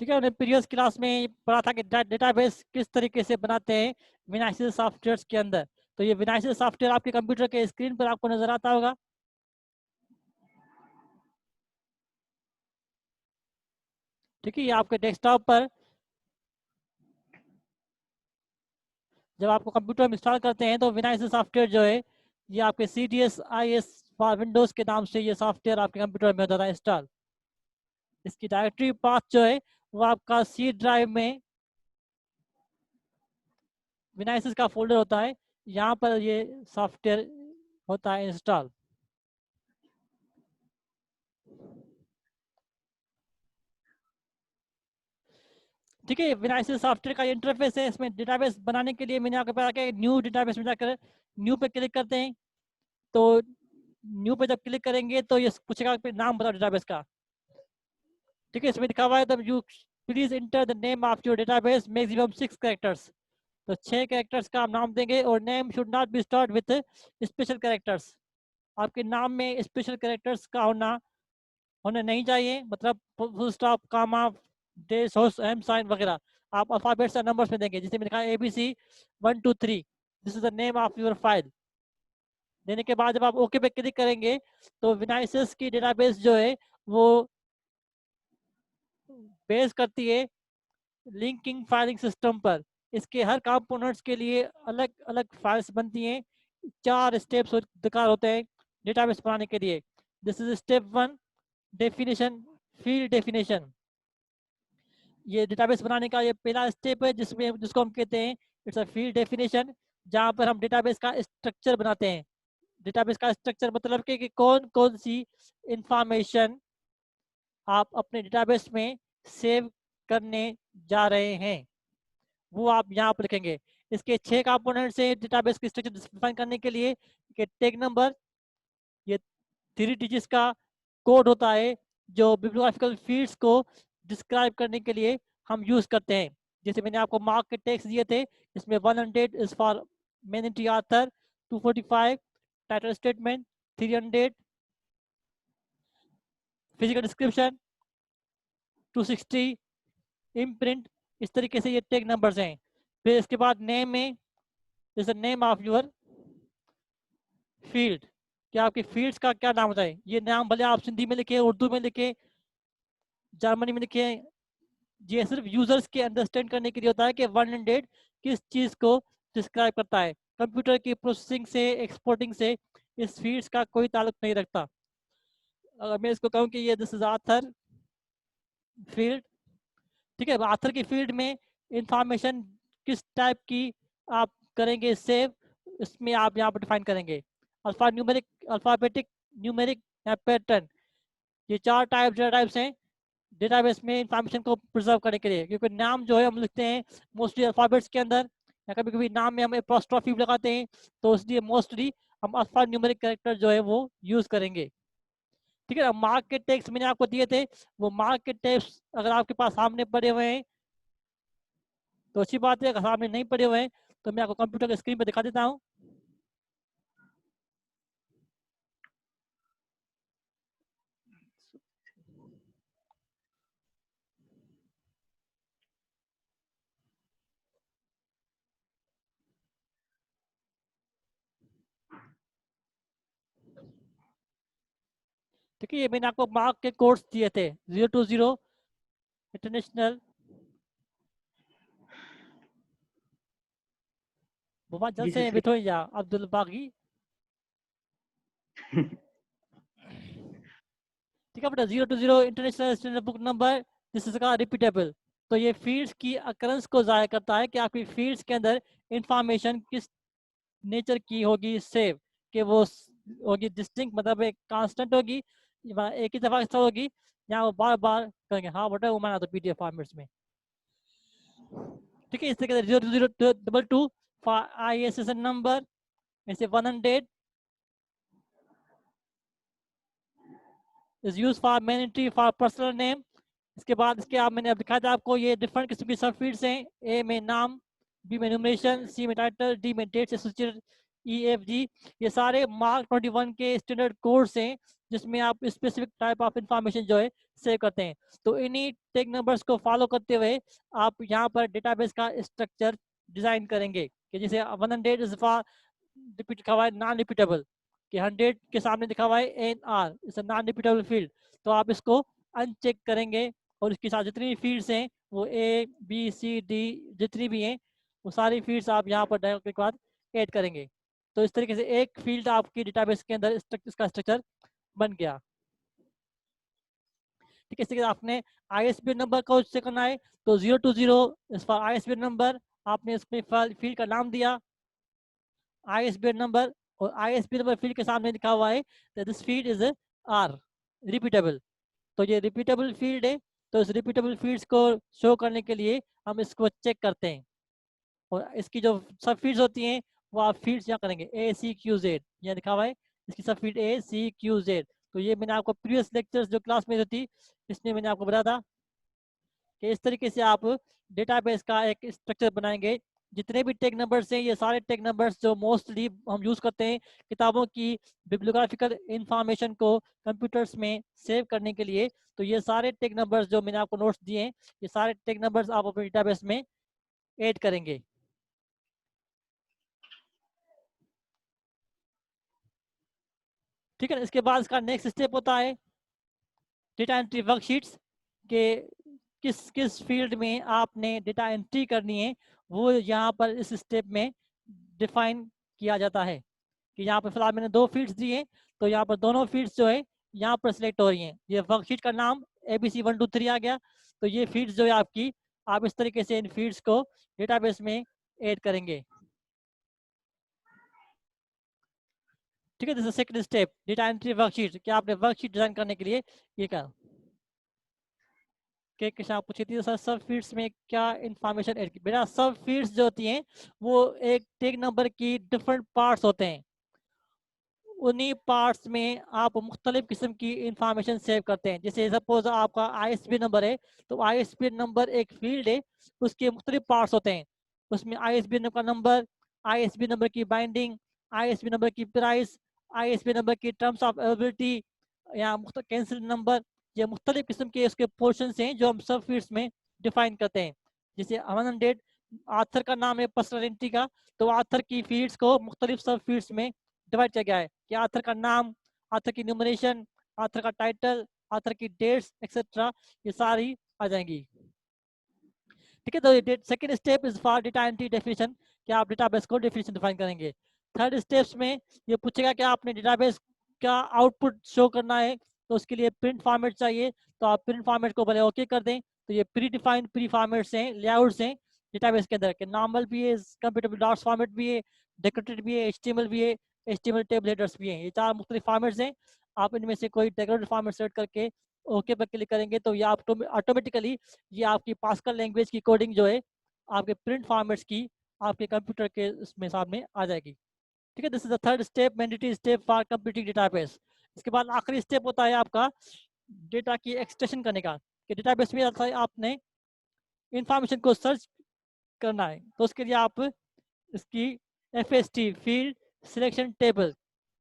ठीक है, हमने प्रीवियस क्लास में पढ़ा था कि डेटाबेस किस तरीके से बनाते हैं विनाइसिस सॉफ्टवेयर के अंदर। तो ये विनाइसिस सॉफ्टवेयर आपके कंप्यूटर के स्क्रीन पर आपको नजर आता होगा। ठीक है, ये आपके डेस्कटॉप पर जब आपको कंप्यूटर में इंस्टॉल करते हैं तो विनाइसिस सॉफ्टवेयर जो है ये आपके CTS-IS फॉर विंडोज के नाम से ये सॉफ्टवेयर आपके कंप्यूटर में होता है इंस्टॉल। इसकी डायरेक्टरी पाथ जो है वो आपका C ड्राइव में विनाइसिस का फोल्डर होता है, यहाँ पर ये सॉफ्टवेयर होता है इंस्टॉल। ठीक है, विनाइसिस सॉफ्टवेयर का इंटरफेस है। इसमें डेटाबेस बनाने के लिए मैंने आपको बताया कि न्यू डेटाबेस में जाकर न्यू पे क्लिक करते हैं। तो न्यू पे जब क्लिक करेंगे तो ये पूछेगा कि नाम बताओ डेटाबेस का। ठीक है, इसमें लिखा हुआ है तब you please enter the name of your database maximum 6 characters. तो 6 कैरेक्टर्स का आप नाम देंगे और name should not be start with special characters. आपके नाम में स्पेशल कैरेक्टर्स का होना नहीं चाहिए, मतलब फुल स्टॉप, कामा, डेस, होस्ट, एम साइन वगैरह। आप अल्फाबेट्स और नंबर्स में देंगे, जिसमें लिखा है ABC 1 2 3, this is the name of your file. देने के बाद जब आप ओके पे क्लिक करेंगे तो विनाइसिस की डेटाबेस जो है वो बेस करती है लिंकिंग फाइलिंग सिस्टम पर। इसके हर कंपोनेंट्स के लिए अलग अलग फाइल्स बनती हैं। 4 स्टेप्स दरकार होते हैं डेटाबेस बनाने के लिए। This is step 1, definition, field definition. ये डेटाबेस बनाने का ये पहला स्टेप है जिसको हम कहते हैं इट्स अ फील्ड डेफिनेशन, जहाँ पर हम डेटाबेस का स्ट्रक्चर बनाते हैं। डेटाबेस का स्ट्रक्चर मतलब कि कौन कौन सी इंफॉर्मेशन आप अपने डेटाबेस में सेव करने जा रहे हैं वो आप यहाँ पर लिखेंगे। इसके 6 कंपोनेंट्स हैं डेटाबेस के स्ट्रक्चर डिफाइन करने के लिए। टैग नंबर, ये 3 डिजिट्स का कोड होता है जो बिब्लियोग्राफिकल फील्ड्स को डिस्क्राइब करने के लिए हम यूज करते हैं। जैसे मैंने आपको मार्क के टेक्स्ट दिए थे, इसमें 100 is for main entry author, 245 title statement, 300 physical description, 260 imprint. इस तरीके से ये टैग नंबर्स हैं। फिर इसके बाद नेम में is the name of your field, कि आपके फील्ड्स का क्या नाम होता है। ये नाम भले आप सिंधी में लिखे, उर्दू में लिखे, जर्मनी में लिखे, ये सिर्फ यूजर्स के अंडरस्टैंड करने के लिए होता है कि 100 किस चीज को डिस्क्राइब करता है। कंप्यूटर की प्रोसेसिंग से, एक्सपोर्टिंग से इस फील्ड्स का कोई ताल्लुक नहीं रखता। अगर मैं इसको कहूँ कि ये दिस इज आथर फील्ड, ठीक है, आथर की फील्ड में इंफॉर्मेशन किस टाइप की आप करेंगे सेव, इसमें आप यहाँ पर डिफाइन करेंगे। अल्फाबेटिक, न्यूमेरिक या पैटर्न, ये 4 टाइप्स हैं डेटाबेस में इंफॉर्मेशन को प्रिजर्व करने के लिए। क्योंकि नाम जो है हम लिखते हैं मोस्टली अल्फाबेट्स के अंदर, या कभी कभी नाम में हम एपोस्ट्रोफी लगाते हैं, तो इसलिए मोस्टली हम अल्फा न्यूमेरिक कैरेक्टर जो है वो यूज करेंगे। ठीक है ना। मार्क के टेक्स्ट मैंने आपको दिए थे, वो मार्क के टेक्स्ट अगर आपके पास सामने पड़े हुए हैं तो अच्छी बात है, अगर सामने नहीं पड़े हुए हैं तो मैं आपको कंप्यूटर के स्क्रीन पर दिखा देता हूँ। ठीक है, ये मैंने आपको मार्क के कोड्स दिए थे, 020 इंटरनेशनल। बहुत जी जल्द सर से सही। बिठो जा अब्दुल बागी। ठीक है बेटा, 020 international standard book number, this is का रिपीटेबल। तो ये फील्ड्स की अकरेंस को जाया करता है कि आपकी फील्ड्स के अंदर इंफॉर्मेशन किस नेचर की होगी सेव, कि वो होगी डिस्टिंक्ट, मतलब एक कांस्टेंट होगी, एक ही दफा इस्तेमाल होगी, या वो बार बार करेंगे। हाँ बेटा, वो माना तो PDF फॉर्मेट्स में। ठीक है, इस तरीके से 02022 फॉर ISSN नंबर, ऐसे 100 is use for main entry for personal name. इसके बाद इसके आप मैंने अब दिखाया था आपको, ये डिफरेंट किस्म की सब फील्ड्स हैं। ए में नाम, बी में न्यूमरेशन, सी में टाइटल, डी में डेट्स एसोसिएटेड, EFG, ये सारे मार्क 21 के स्टैंडर्ड कोड्स हैं जिसमें आप स्पेसिफिक टाइप ऑफ इंफॉर्मेशन जो है सेव करते हैं। तो इन्हीं टैग नंबर्स को फॉलो करते हुए आप यहाँ पर डेटाबेस का स्ट्रक्चर डिजाइन करेंगे कि जैसे 100 इज फॉर रिपीट लिखा हुआ है नॉन रिपीटेबल, कि 100 के सामने लिखा हुआ है NR is non repeatable field, तो आप इसको अनचेक करेंगे और इसके साथ जितनी फील्ड्स हैं वो A B C D जितनी भी हैं वो सारी फील्ड्स आप यहाँ पर डालने के बाद ऐड करेंगे। तो इस तरीके से एक फील्ड आपकी डेटाबेस के अंदर इसका स्ट्रक्चर बन गया। ठीक है, इस तरीके से आपने ISBN नंबर को चेक करना है, तो 0 to 0 इस फॉर ISBN नंबर, आपने इसमें फील्ड का नाम दिया ISBN नंबर, और ISBN नंबर फील्ड के सामने लिखा हुआ है this field is are repeatable, तो ये रिपीटेबल फील्ड है। तो इस रिपीटेबल फील्ड्स को शो करने के लिए हम इसको चेक करते हैं, और इसकी जो सब फील्ड्स होती हैं वो आप फील्ड्स यहाँ करेंगे ACQZ, यहाँ लिखा हुआ है इसकी सब फील्ड ACQZ। तो ये मैंने आपको प्रीवियस लेक्चर्स जो क्लास में थी इसमें मैंने आपको बताया था कि इस तरीके से आप डेटाबेस का एक स्ट्रक्चर बनाएंगे। जितने भी टैग नंबर्स हैं ये सारे टैग नंबर्स जो मोस्टली हम यूज करते हैं किताबों की बिब्लियोग्राफिकल इंफॉर्मेशन को कंप्यूटर्स में सेव करने के लिए, तो ये सारे टैग नंबर्स जो मैंने आपको नोट्स दिए हैं ये सारे टैग नंबर्स आप अपने डेटाबेस में ऐड करेंगे। ठीक है, इसके बाद इसका नेक्स्ट स्टेप होता है डेटा एंट्री वर्कशीट्स के किस किस फील्ड में आपने डेटा एंट्री करनी है वो यहाँ पर इस स्टेप में डिफाइन किया जाता है। कि यहाँ पर फिलहाल मैंने 2 फील्ड्स दिए, तो यहाँ पर दोनों फील्ड्स जो है यहाँ पर सिलेक्ट हो रही हैं। ये वर्कशीट का नाम ABC 1 2 3 आ गया, तो ये फील्ड्स जो है आपकी, आप इस तरीके से इन फील्ड्स को डेटाबेस में ऐड करेंगे। ठीक है, this is second step data entry worksheet. क्या आपने वर्कशीट डिजाइन करने के लिए ये क्या के क्वेश्चन आप पूछी थी सर सब फील्ड्स में क्या इंफॉर्मेशन ऐड की, बेटा सब फील्ड्स जो होती हैं वो एक टैग नंबर की डिफरेंट पार्ट्स होते हैं, उन्हीं पार्ट्स में आप मुख्तलिफ किस्म की इंफॉर्मेशन सेव करते हैं। जैसे सपोज आपका ISBN नंबर है, तो ISBN नंबर एक फील्ड है, उसके मुख्तलिफ पार्ट्स होते हैं। उसमें ISBN का नंबर, ISBN नंबर की बाइंडिंग, ISBN नंबर की प्राइस, ISBN नंबर की टर्म्स ऑफ अवेलेबिलिटी या कैंसिल नंबर, ये मुख्तलिफ किस्म के उसके पोर्शन हैं जो हम सब फील्ड्स में डिफाइन करते हैं। जैसे 100 आथर का नाम है पर्सनल एंट्री का, तो आथर की फील्ड्स को मुख्तलिफ सब फील्ड्स में डिवाइड किया गया है कि आथर का नाम, आथर की न्यूमरेशन, आथर का टाइटल, आथर की डेट्स एक्सेट्रा, ये सारी आ जाएंगी। ठीक है, तो second step is for data entry definition, कि आप डेटाबेस को डेफिनेशन डिफाइन करेंगे। थर्ड स्टेप्स में ये पूछेगा कि आपने डेटाबेस का आउटपुट शो करना है, तो उसके लिए प्रिंट फॉर्मेट चाहिए, तो आप प्रिंट फॉर्मेट को पहले ओके कर दें। तो ये प्री डिफाइंड प्री फॉर्मेट्स हैं, लेआउट्स हैं डेटाबेस के अंदर, के नॉर्मल भी है, कंप्यूटेबल डॉट्स फॉर्मेट भी है, डेकोरेटेड भी है, HTML भी है, HTML टेबल हेडर्स भी हैं। ये 4 मुख्तलिफ फॉर्मेट्स हैं। आप इनमें से कोई डेकोरेटेड फॉर्मेट सेलेक्ट करके ओके पर क्लिक करेंगे तो ये आप ऑटोमेटिकली ये आपकी पास्कल लैंग्वेज की कोडिंग जो है आपके प्रिंट फॉर्मेट्स की आपके कंप्यूटर के उसमें सामने आ जाएगी। ठीक है, this is the third step, mandatory step for computing database. इसके बाद आखिरी स्टेप होता है आपका डेटा की एक्सटेंशन करने का, कि डेटाबेस में आपने इंफॉर्मेशन को सर्च करना है, तो उसके लिए आप इसकी FST field selection table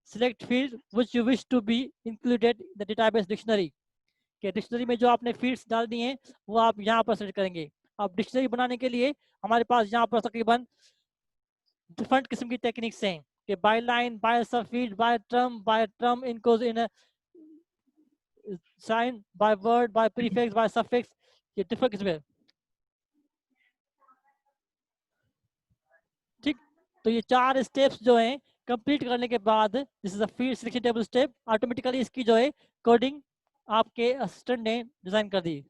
select field which you wish to be included the database dictionary, कि डिक्शनरी में जो आपने फील्ड्स डालनी है वो आप यहाँ पर सेलेक्ट करेंगे। अब डिक्शनरी बनाने के लिए हमारे पास यहाँ पर तकरीबन डिफरेंट किस्म की टेक्निक्स हैं, कि by line, by subfield, by term encodes in sign, by word, by prefix, by suffix, ये डिफरेंट किस्म है। ठीक, तो ये 4 स्टेप्स जो हैं कंप्लीट करने के बाद this is a field selection table step, automatically इसकी जो है कोडिंग आपके असिस्टेंट ने डिजाइन कर दी।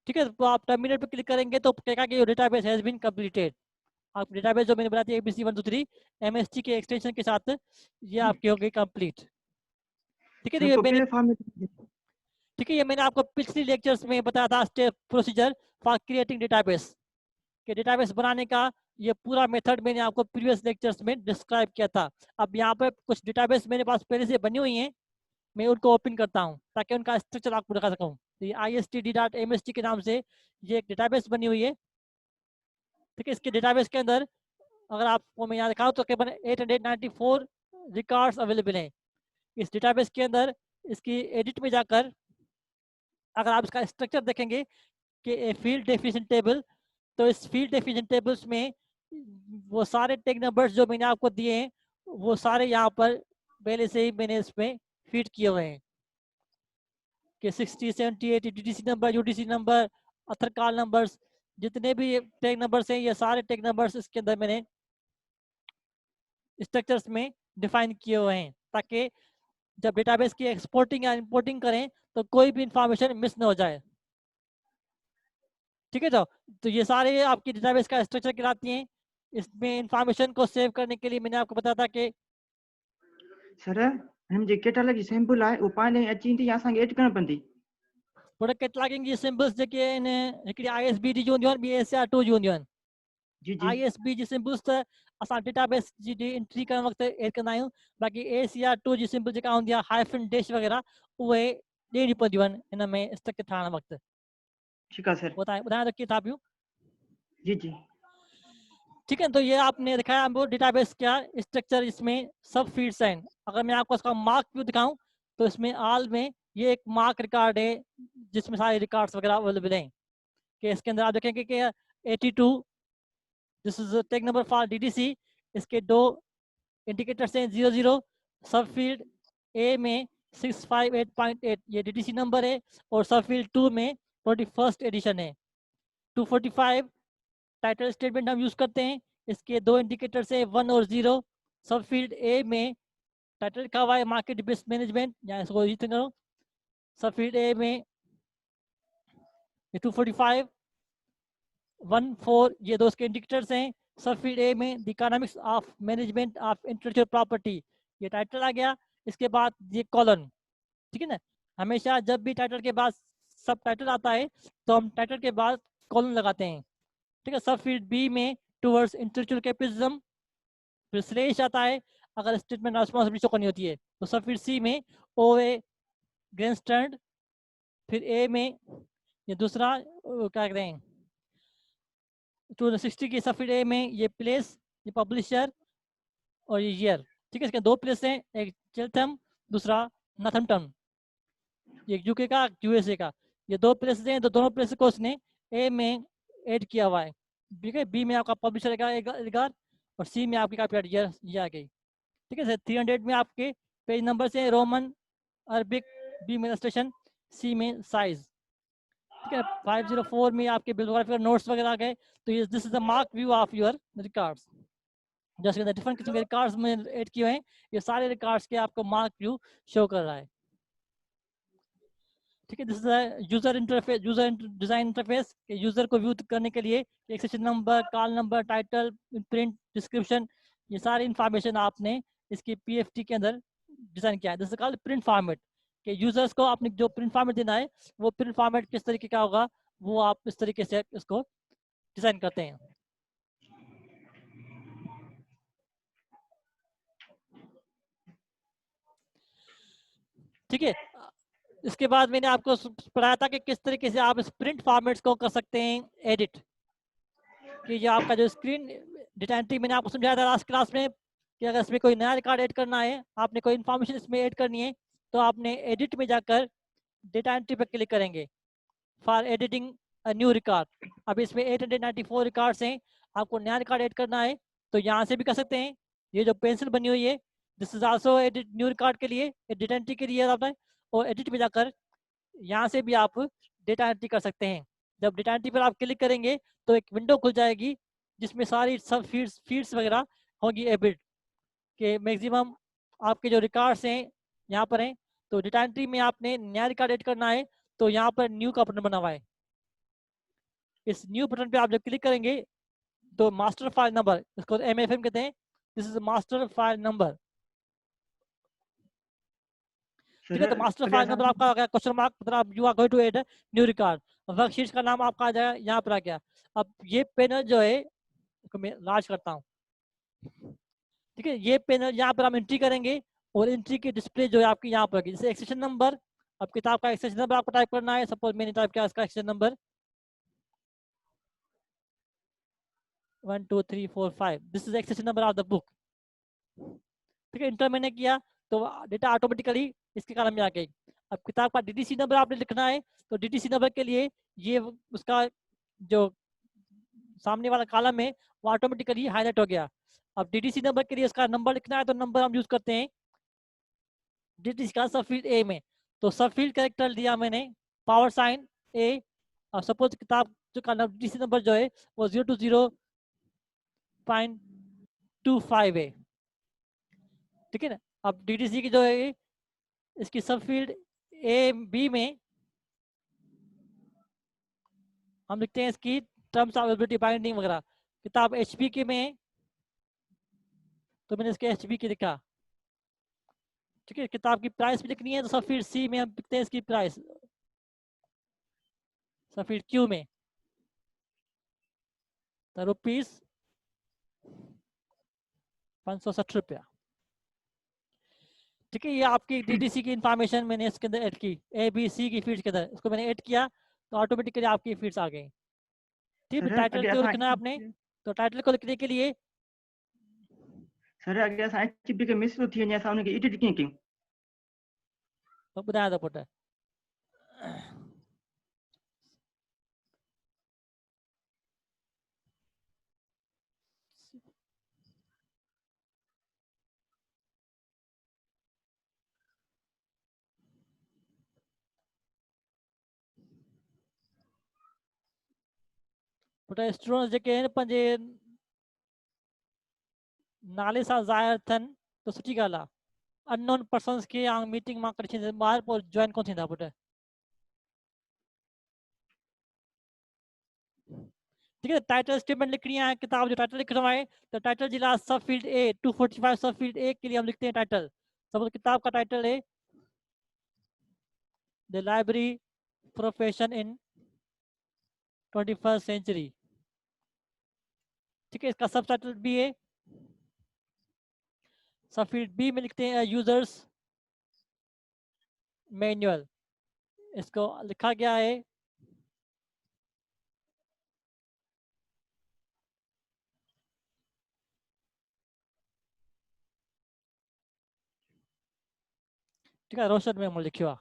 ठीक है, तो आप टर्मिनल पर क्लिक करेंगे तो कहेगा कि डेटाबेस हैज बीन कंप्लीटेड। आप डेटाबेस जो मैंने बताया थी ABC 1 2 3 MST के एक्सटेंशन के साथ ये आपकी हो गई कंप्लीट। ठीक है, तो ये मैंने ठीक है, ये मैंने आपको पिछली लेक्चर्स में बताया था step procedure for creating database, कि डेटाबेस बनाने का ये पूरा मेथड मैंने आपको प्रीवियस लेक्चर्स में डिस्क्राइब किया था। अब यहाँ पर कुछ डेटाबेस मेरे पास पहले से बनी हुई हैं, मैं उनको ओपन करता हूँ ताकि उनका स्ट्रक्चर आपको दिखा सकूँ। तो ये ISTD.MST के नाम से ये एक डेटाबेस बनी हुई है। ठीक है, इसके डेटाबेस के अंदर अगर आपको मैं यहाँ दिखाऊँ तो तकरीबन 894 रिकॉर्ड्स अवेलेबल हैं इस डेटाबेस के अंदर। इसकी एडिट में जाकर अगर आप इसका स्ट्रक्चर देखेंगे कि फील्ड डेफिनेशन टेबल, तो इस फील्ड डेफिनेशन टेबल्स में वो सारे टैग नंबर्स जो मैंने आपको दिए हैं वो सारे यहाँ पर पहले से ही मैंने इसमें फीड किए हुए हैं कि 60, 70, 80 DDC number, UDC number, other call numbers, जितने भी टैग नंबर्स हैं ये सारे टैग नंबर्स इसके अंदर मैंने स्ट्रक्चर्स में डिफाइन किए हुए हैं, ताकि जब डेटाबेस की एक्सपोर्टिंग या इंपोर्टिंग करें तो कोई भी इंफॉर्मेशन मिस ना हो जाए। ठीक है, तो ये सारे आपकी डेटाबेस का स्ट्रक्चर कहलाती हैं। इसमें इंफॉर्मेशन को सेव करने के लिए मैंने आपको बताया था कि सर हम जे कैटलॉग जी सैंपल है वो पाने अची थी असा ऐड करना पवंदी। प्रोडक्ट कैटलॉगिंग जी सिंबल्स जेके आहिनि हिकिड़ी ISB जी हूंदियूं आहिनि, ॿी ACR2 जी हूंदियूं आहिनि। जी जी ISB जी सिंबल्स त असां डेटाबेस जी एंट्री करण वक़्तु एड कंदा आहियूं, बाक़ी ACR2 जी सिंबल जेका हूंदी आहे हाइफन डैश वग़ैरह उहे ॾियणी पवंदियूं आहिनि हिन में स्ट्रक्चर ठाहिण वक़्तु। ठीक है सर। वो ॿुधायां त कीअं था पियूं। जी जी ठीक है, तो ये आपने दिखाया हमको डेटाबेस क्या स्ट्रक्चर, इसमें सब फील्ड्स हैं। अगर मैं आपको इसका मार्क व्यू दिखाऊं तो इसमें ऑल में ये एक मार्क रिकॉर्ड है जिसमें सारे रिकॉर्ड्स वगैरह अवेलेबल हैं। कि इसके अंदर आप देखेंगे कि 82 this is tag number for DDC। इसके दो इंडिकेटर्स हैं 00, सब फील्ड ए में 658.8 ये DDC नंबर है, और सब फील्ड 2 में 41st एडिशन है। 245 टाइटल स्टेटमेंट हम यूज करते हैं, इसके दो इंडिकेटर्स है 1 और 0। सब फील्ड ए में टाइटल लिखा हुआ है मार्केट बेस्ड मैनेजमेंट, या इसको रीड करो। सब फील्ड ए में 245 14 ये दो इसके इंडिकेटर्स हैं। सब फील्ड ए में the economics of management of intellectual property ये टाइटल आ गया। इसके बाद ये कॉलन, ठीक है ना। हमेशा जब भी टाइटल के बाद सब टाइटल आता है तो हम टाइटल के बाद कॉलन लगाते हैं, ठीक है। सब फील्ड बी में टूवर्ड्स इंटेलेक्चुअल कैपिटलिज्म, फिर स्लेश आता है अगर स्टेटमेंट रिस्पॉन्सिबिलिटी शो करनी होती है। तो सब फील्ड सी में OA ग्रैंडस्टैंड, फिर ए में ये दूसरा क्या कहते हैं 260 की सब फील्ड ए में ये प्लेस, ये पब्लिशर और ये ईयर, ठीक है। इसके दो प्लेस हैं, एक चेल्थम दूसरा नॉर्थम्पटन, एक यूके का USA का। ये दो प्लेसेस हैं, तो दोनों प्लेसेस को उसने ए में ऐड किया हुआ है, ठीक है। बी में आपका पब्लिशर एगार और सी में आपकी कॉपीराइट ये आ गई, ठीक है सर। 300 में आपके पेज नंबर से रोमन अरबिक, बी में इलस्ट्रेशन, सी में साइज, ठीक है। 504 में आपके बिbliographical नोट्स वगैरह आ गए। तो ये this is the mark view of your records, जैसे डिफरेंट किस्म के रिकॉर्ड्स में ऐड किए हैं। ये सारे रिकॉर्ड्स के आपको मार्क व्यू शो कर रहा है, ठीक है। This is user interface, user design interface. User को व्यू करने के लिए एक session number, call number, title, print, description, ये सारी इंफॉर्मेशन आपने इसकी PFT के अंदर डिजाइन किया है। This is called print format, कि यूजर्स को आपने जो प्रिंट फॉर्मेट देना है वो प्रिंट फॉर्मेट किस तरीके का होगा वो आप इस तरीके से इसको डिजाइन करते हैं, ठीक है। इसके बाद मैंने आपको पढ़ाया था कि किस तरीके से आप इस प्रिंट फॉर्मेट्स को कर सकते हैं एडिट। कि जो आपका जो स्क्रीन डेटा एंट्री मैंने आपको समझाया था लास्ट क्लास में कि अगर इसमें कोई नया रिकॉर्ड ऐड करना है, आपने कोई इन्फॉर्मेशन इसमें ऐड करनी है, तो आपने एडिट में जाकर डेटा एंट्री पर क्लिक करेंगे for editing a new record. अब इसमें 894 रिकॉर्ड्स हैं, आपको नया रिकॉर्ड ऐड करना है तो यहाँ से भी कर सकते हैं। ये जो पेंसिल बनी हुई है this is also edit new record के लिए, डेटा एंट्री के लिए आपने, और एडिट में जाकर यहाँ से भी आप डेटा एंट्री कर सकते हैं। जब डेटा एंट्री पर आप क्लिक करेंगे तो एक विंडो खुल जाएगी जिसमें सारी सब फील्ड्स वगैरह होंगी एडिट के। मैक्सिमम आपके जो रिकॉर्ड्स हैं यहाँ पर हैं। तो डेटा एंट्री में आपने नया रिकॉर्ड एड करना है तो यहाँ पर न्यू का बटन बना हुआ है, इस न्यू बटन पे आप जब क्लिक करेंगे तो मास्टर फाइल नंबर, इसको MFM कहते हैं, this is master file number, ठीक है। सर तो मास्टर कदे फाइल असा नंबर आपका आ गया क्वेश्चन मार्क, मतलब you are going to add new record. Worksheet का नाम आपका आ जाएगा, यहाँ पर आ गया। अब ये पैनल जो है इसको मैं लार्ज करता हूँ, ठीक है। ये पैनल यहाँ पर हम एंट्री करेंगे और एंट्री की डिस्प्ले जो है आपकी यहाँ पर, जैसे एक्सेशन नंबर, अब किताब का एक्सेशन नंबर आपको टाइप करना है। सपोज मैंने टाइप किया इसका accession number 1 2 3 4 5 this is accession number of the book. ठीक है, इंटर मैंने किया तो डेटा ऑटोमेटिकली इसके कॉलम में आ गई। अब किताब का डीटीसी नंबर आपने लिखना है, तो डीटीसी नंबर के लिए ये उसका जो सामने वाला कॉलम है वो ऑटोमेटिकली हाईलाइट हो गया। अब डीटीसी नंबर के लिए उसका नंबर लिखना है, तो नंबर हम यूज करते हैं डीटीसी का सब फील्ड ए में। तो सब फील्ड कैरेक्टर दिया मैंने पावर साइन ए, और सपोज किताब जो का डीटीसी नंबर जो है वो 020.25 है। ठीक है ना। अब डीटीसी की जो है इसकी सब फील्ड ए बी में हम लिखते हैं इसकी टर्म्स ऑफ एबिलिटी बाइंडिंग वगैरह। किताब एचपी के में है तो मैंने इसके एचपी की लिखा। ठीक है, किताब की प्राइस भी लिखनी है तो सब फील्ड सी में हम लिखते हैं इसकी प्राइस, सब फील्ड क्यू में तो रुपीज 560 रुपया। ठीक है, ये आपकी डीटीसी की इंफॉर्मेशन मैंने इसके अंदर ऐड की, ए बी सी की फील्ड के अंदर इसको मैंने ऐड किया तो ऑटोमेटिकली आपकी फील्ड्स आ गई। ठीक है, सर टाइटल अॻे क्यों असां लिखना है आपने, तो टाइटल को लिखने के लिए सर अॻे असां एचपी खे मिस थी वञे, असां हुनखे एडिट कीअं कयूं? ॿुधायां थो पुटु। पुटु स्टूडेंट्स जेके आहिनि पंहिंजे नाले सां ज़ाहिर थियनि त सुठी ॻाल्हि आहे। अननोन पर्सन्स खे मीटिंग मां कढी छॾींदा ॿाहिरि, पोइ जॉइन कोन थींदा पुटु। ठीक है, टाइटल स्टेटमेंट लिखनी है, किताब जो टाइटल लिख रहा है तो टाइटल जिला सब फील्ड ए 245 सब फील्ड ए के लिए हम लिखते हैं टाइटल। सब किताब का टाइटल है the library profession in 21st century. ठीक है, इसका सब टाइटल भी है। सब फील्ड बी में लिखते हैं यूजर्स मैनुअल, इसको लिखा गया है ठीक है, रोशन में हम लिखियो।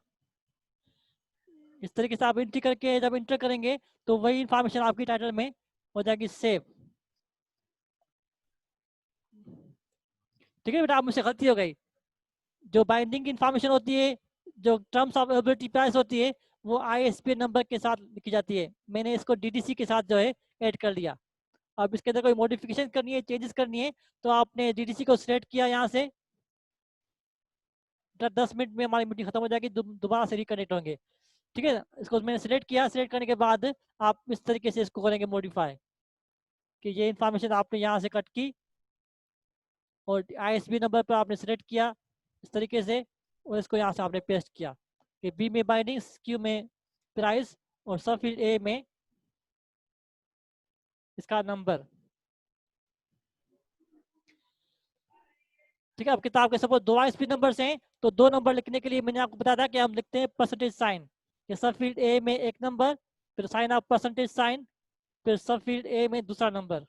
इस तरीके से आप एंट्री करके जब इंटर करेंगे तो वही इंफॉर्मेशन आपकी टाइटल में हो जाएगी सेव। ठीक है बेटा, आप मुझसे गलती हो गई। जो बाइंडिंग की इंफॉर्मेशन होती है, जो टर्म्स ऑफ एबिलिटी प्राइस होती है, वो आईएसपी नंबर के साथ लिखी जाती है। मैंने इसको डीडीसी के साथ जो है ऐड कर लिया। अब इसके अंदर कोई मॉडिफिकेशन करनी है, चेंजेस करनी है, तो आपने डीडीसी को सिलेक्ट किया यहाँ से, 10 मिनट में हमारी मीटिंग खत्म हो जाएगी, दोबारा से रिकनेक्ट होंगे। ठीक है, इसको मैंने सिलेक्ट किया, सिलेक्ट करने के बाद आप इस तरीके से इसको करेंगे मॉडिफाई कि ये इंफॉर्मेशन आपने यहाँ से कट की और आईएसबी नंबर पर आपने सिलेक्ट किया इस तरीके से, और इसको यहाँ से आपने पेस्ट किया कि बी में बाइंडिंग, क्यू में प्राइस, और सब फील्ड ए में इसका नंबर। ठीक है, अब किताब के सपोज 2 आईएसबी नंबर हैं तो 2 नंबर लिखने के लिए मैंने आपको बताया था कि हम लिखते हैं परसेंटेज साइन, कि सब फील्ड ए में एक नंबर, फिर साइन ऑफ परसेंटेज साइन, फिर सब फील्ड ए में दूसरा नंबर।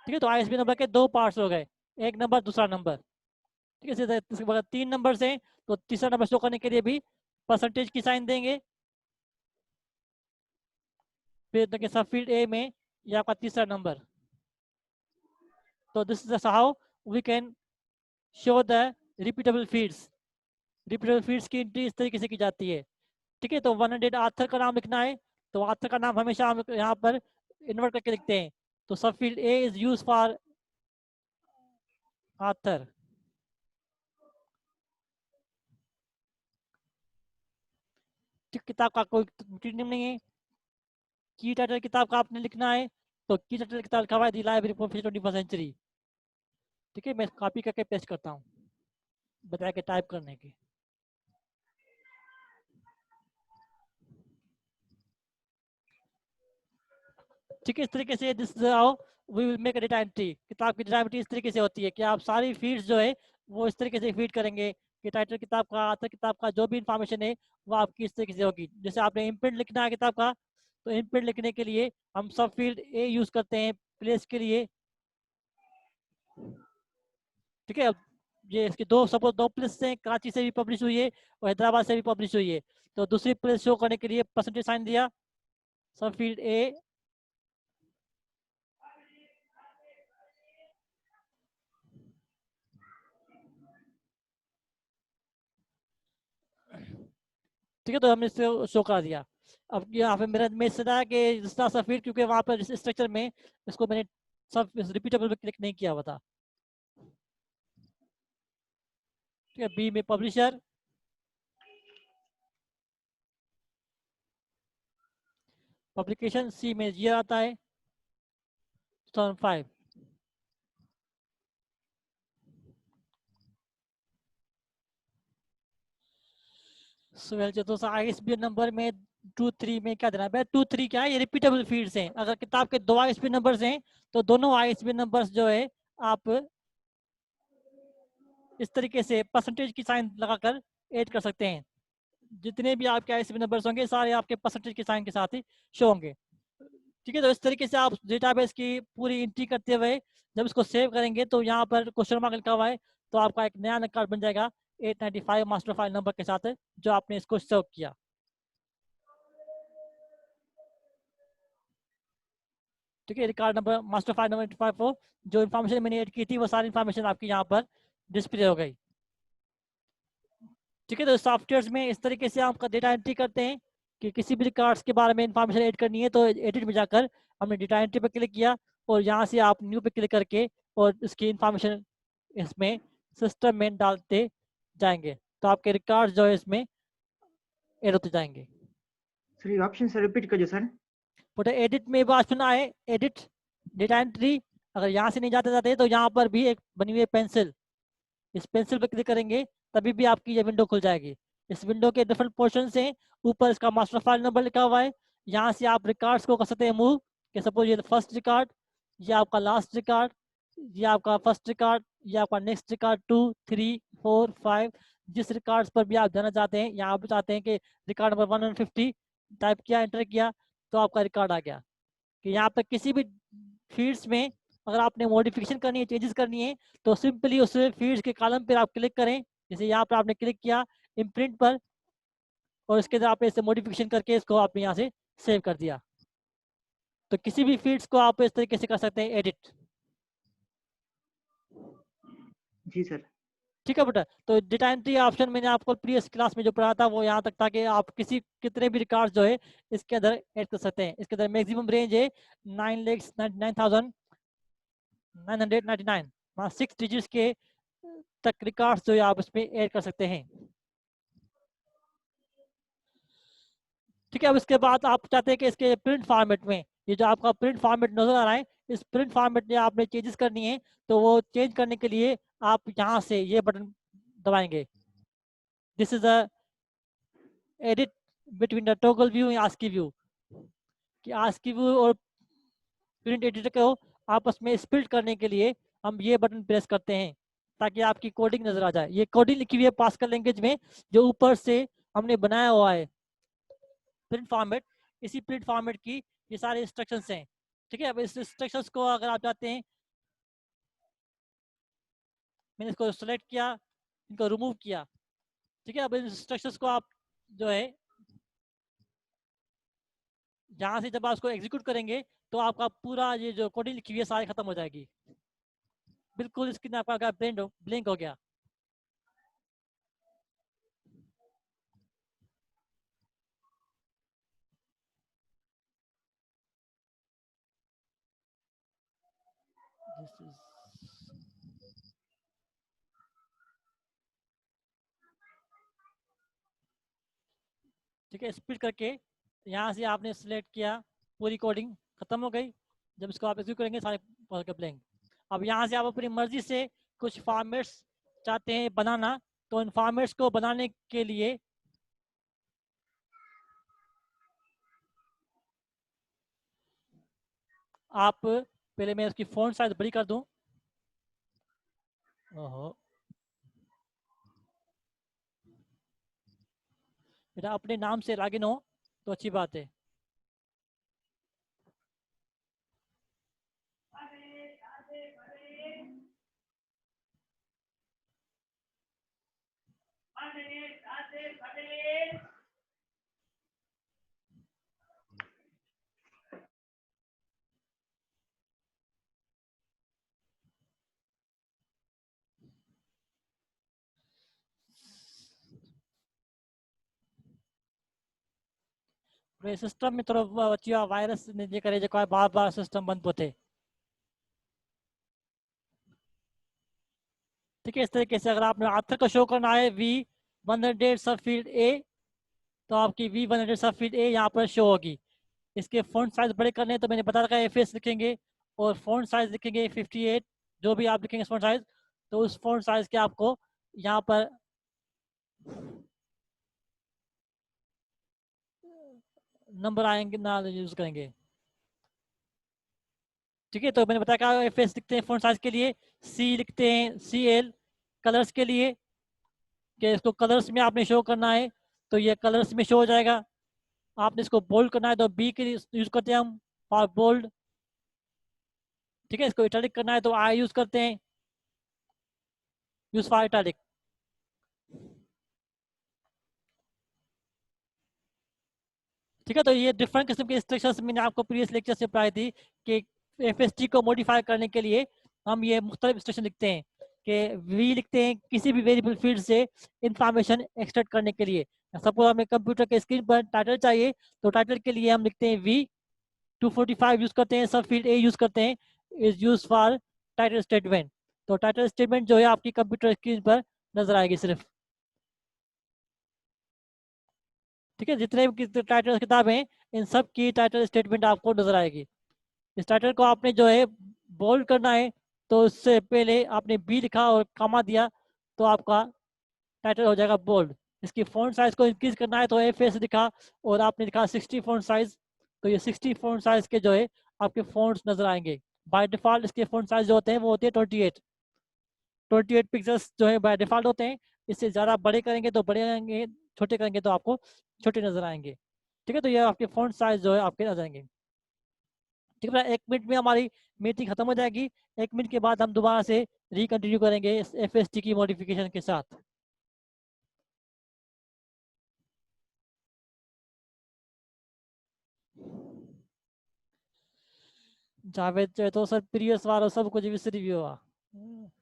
ठीक है, तो आईएसबी नंबर के 2 पार्ट्स हो गए, एक नंबर दूसरा नंबर। ठीक है, इसके बाद 3 नंबर हैं तो तीसरा नंबर शो करने के लिए भी परसेंटेज की साइन देंगे, फिर देखिए सब फील्ड ए में ये आपका तीसरा नंबर। तो this is how we can show the repeatable fields. Repeatable fields की एंट्री इस तरीके से की जाती है। ठीक है, तो 100 आथर का नाम लिखना है, तो आथर का नाम हमेशा हम यहाँ पर इन्वर्ट करके लिखते हैं। तो subfield A is use for author. किताब का कोई नेम नहीं है, की टाइटल किताब का आपने लिखना है, तो की टाइटल किताब लिखा हुआ है the library profession 21st century. ठीक है, मैं कॉपी करके पेस्ट करता हूँ बताया कि टाइप करने की। ठीक है, इस तरीके से this how we will make a data entry. किताब की डेटा एंट्री इस तरीके से होती है कि आप सारी फील्ड्स जो है वो इस तरीके से फीड करेंगे कि टाइटल किताब का, आथर किताब का, जो भी इंफॉर्मेशन है वो आपकी इस तरीके से होगी। जैसे आपने इम्प्रिंट लिखना है किताब का, तो इनप्रिंट लिखने के लिए हम सब फील्ड ए यूज करते हैं प्लेस के लिए। ठीक है, अब ये इसके दो सपोज दो प्लेस हैं, कराची से भी पब्लिश हुई है और हैदराबाद से भी पब्लिश हुई है। तो दूसरी प्लेस शो करने के लिए परसेंटेज साइन दिया, सब फील्ड ए। ठीक है, तो हमने इससे शो करा दिया। अब यहाँ पे मेरा मेरे से था कि दूसरा सब फील्ड, क्योंकि वहाँ पर स्ट्रक्चर में इसको मैंने सब रिपीटेबल पे क्लिक नहीं किया हुआ था। ठीक है, बी में पब्लिशर, पब्लिकेशन, सी में ईयर आता है 2005। दोस्तों आईएसबीएन नंबर में 2 3 में क्या देना है? 2 3 क्या है, ये रिपीटेबल फील्ड्स हैं। अगर किताब के 2 आईएसबीएन नंबर्स हैं तो दोनों आईएसबीएन नंबर्स जो है आप इस तरीके से परसेंटेज की साइन लगाकर ऐड कर सकते हैं। जितने भी आपके आईएसबीएन नंबर्स होंगे सारे आपके परसेंटेज के साइन के साथ ही शो होंगे। ठीक है, तो इस तरीके से आप डेटाबेस की पूरी एंट्री करते हुए जब इसको सेव करेंगे तो यहाँ पर क्वेश्चन मार्क लिखा हुआ है, तो आपका एक नया रिकॉर्ड बन जाएगा 895 मास्टर फाइल नंबर के साथ जो आपने इसको सेव किया। ठीक है, record number master file number 854, जो इन्फॉर्मेशन मैंने ऐड की थी वो सारी इन्फॉर्मेशन आपकी यहाँ पर डिस्प्ले हो गई। ठीक है, तो सॉफ्टवेयर में इस तरीके से आपका डेटा एंट्री करते हैं कि किसी भी रिकॉर्ड्स के बारे में इन्फॉर्मेशन ऐड करनी है तो एडिट में जाकर हमने डेटा एंट्री पर क्लिक किया और यहाँ से आप न्यू पे क्लिक करके और इसकी इन्फॉर्मेशन इसमें सिस्टम में डालते जाएंगे तो आपके रिकॉर्ड जो है इसमें ऐड होते जाएंगे। सर ये ऑप्शन सर रिपीट करिए सर। बट एडिट में भी ऑप्शन आए, एडिट डेटा एंट्री। अगर यहाँ से नहीं जाते जाते तो यहाँ पर भी एक बनी हुई है पेंसिल, इस पेंसिल पर क्लिक करेंगे तभी भी आपकी ये विंडो खुल जाएगी। इस विंडो के डिफरेंट पोर्शन हैं, ऊपर इसका मास्टर फाइल नंबर लिखा हुआ है। यहाँ से आप रिकॉर्ड्स को कर सकते हैं मूव, कि सपोज ये फर्स्ट रिकॉर्ड, ये आपका लास्ट रिकॉर्ड, ये आपका फर्स्ट रिकॉर्ड, ये आपका नेक्स्ट रिकॉर्ड 2 3 4 5। जिस रिकॉर्ड्स पर भी आप जाना चाहते हैं, यहाँ आप चाहते हैं कि रिकॉर्ड नंबर 150 टाइप किया, एंटर किया तो आपका रिकॉर्ड आ गया। कि यहाँ पर किसी भी फील्ड्स में अगर आपने मॉडिफिकेशन करनी है, चेंजेस करनी है, तो सिंपली उस फील्ड्स के कॉलम पर आप क्लिक करें। जैसे यहाँ पर आपने क्लिक किया इम्प्रिंट पर और इसके बाद आपने इसे मॉडिफिकेशन करके इसको आपने यहाँ से सेव कर दिया। तो किसी भी फील्ड्स को आप इस तरीके से कर सकते हैं एडिट। जी सर। ठीक है बेटा, तो डेटा एंट्री ऑप्शन मैंने आपको प्रीवियस क्लास में जो पढ़ा था वो यहाँ तक था कि आप किसी कितने भी रिकॉर्ड जो है इसके अंदर ऐड कर सकते हैं। इसके अंदर मैक्सिमम रेंज है 9,99,999, वहाँ 6 डिजिट्स के तक रिकॉर्ड्स जो है आप इसमें ऐड कर सकते हैं। ठीक है, अब इसके बाद आप चाहते हैं कि इसके प्रिंट फॉर्मेट में, ये जो आपका प्रिंट फॉर्मेट नजर आ रहा है, इस प्रिंट फॉर्मेट में आपने चेंजेस करनी है तो वो चेंज करने के लिए आप यहाँ से ये बटन दबाएंगे। This is a edit between the toggle view and ASCII view, कि आस्की व्यू और प्रिंट एडिटर को आपस में स्प्लिट करने के लिए हम ये बटन प्रेस करते हैं ताकि आपकी कोडिंग नजर आ जाए। ये कोडिंग लिखी हुई है पास्कल लैंग्वेज में जो ऊपर से हमने बनाया हुआ है प्रिंट फॉर्मेट। इसी प्रिंट फॉर्मेट की ये सारे इंस्ट्रक्शंस हैं। ठीक है, अब इस इंस्ट्रक्शंस को अगर आप चाहते हैं, मैंने इसको सेलेक्ट किया, इनको रिमूव किया। ठीक है, अब इन इंस्ट्रक्शंस को आप जो है यहाँ से जब आप उसको एग्जीक्यूट करेंगे तो आपका पूरा ये जो कोडिंग लिखी हुई है सारी खत्म हो जाएगी। बिल्कुल स्क्रीन आपका ब्लैंक हो गया। This is ठीक है, स्प्लिट करके यहाँ से आपने सिलेक्ट किया, पूरी कोडिंग खत्म हो गई। जब इसको आप एग्जीक्यूट करेंगे सारे ब्लैंक। अब यहाँ से आप अपनी मर्जी से कुछ फॉर्मेट्स चाहते हैं बनाना, तो इन फॉर्मेट्स को बनाने के लिए आप पहले मैं इसकी फ़ॉन्ट साइज बड़ी कर दूं। ओहो, बेटा अपने नाम से लॉगिन हो तो अच्छी बात है। सिस्टम में थोड़ा वायरस जे करे जेको आहे बार बार सिस्टम बंद थो थिए। ठीक है, इस तरीके से अगर आपने आथर को शो करना है V100 सब फील्ड ए, तो आपकी V100 सब फील्ड ए यहाँ पर शो होगी। इसके फ़ॉन्ट साइज बड़े करने हैं तो मैंने बता रखा है एफएस लिखेंगे और फ़ॉन्ट साइज लिखेंगे 58, जो भी आप लिखेंगे फ़ॉन्ट साइज, तो उस फ़ॉन्ट साइज के आपको यहाँ पर नंबर आएंगे ना यूज करेंगे। ठीक है, तो मैंने बताया क्या एफएस लिखते हैं फ़ॉन्ट साइज के लिए, सी लिखते हैं CL कलर्स के लिए, कि इसको कलर्स में आपने शो करना है तो ये कलर्स में शो हो जाएगा। आपने इसको बोल्ड करना है तो बी के यूज करते हैं हम फॉर बोल्ड। ठीक है, इसको इटैलिक करना है तो आई यूज करते हैं, यूज फॉर इटैलिक। ठीक है, तो ये डिफरेंट किस्म के इंस्ट्रक्शंस मैंने आपको प्रीवियस लेक्चर से पढ़ाई थी कि एफएसटी को मॉडिफाई करने के लिए हम ये मुख्तलिफ इंस्ट्रक्शन लिखते हैं कि वी लिखते हैं किसी भी वेरिएबल फील्ड से इंफॉर्मेशन एक्सट्रैक्ट करने के लिए। सपोज हमें कंप्यूटर के स्क्रीन पर टाइटल चाहिए तो टाइटल के लिए हम लिखते हैं V245 यूज करते हैं, सब फील्ड ए यूज करते हैं, is use for title statement. तो टाइटल स्टेटमेंट जो है आपकी कंप्यूटर स्क्रीन पर नजर आएगी सिर्फ। ठीक है, जितने भी टाइटल किताबें हैं इन सब की टाइटल स्टेटमेंट आपको नजर आएगी। इस टाइटल को आपने जो है बोल्ड करना है तो उससे पहले आपने बी लिखा और कॉमा दिया तो आपका टाइटल हो जाएगा बोल्ड। इसकी फॉन्ट साइज को इंक्रीज करना है तो एफएस लिखा और आपने लिखा 60 फॉन्ट साइज, तो ये 60 फॉन्ट साइज के जो है आपके फॉन्ट्स नजर आएंगे। बाय डिफॉल्ट इसके फॉन्ट साइज जो होते हैं वो होते हैं 28 पिक्सल्स जो है बाय डिफॉल्ट होते हैं। इससे ज़्यादा बड़े करेंगे तो बड़े आएंगे, छोटे करेंगे तो आपको छोटे नजर आएंगे। ठीक है, तो ये आपके फॉन्ट साइज जो है आपके नजर आएंगे। ठीक है, 1 मिनट में हमारी मीटिंग खत्म हो जाएगी। 1 मिनट के बाद हम दोबारा से रिकंटिन्यू करेंगे इस एफएसटी की मॉडिफिकेशन के साथ। जावेद चए तो सर प्रीवियस वारो सब कुछ विसरी वियो आहे।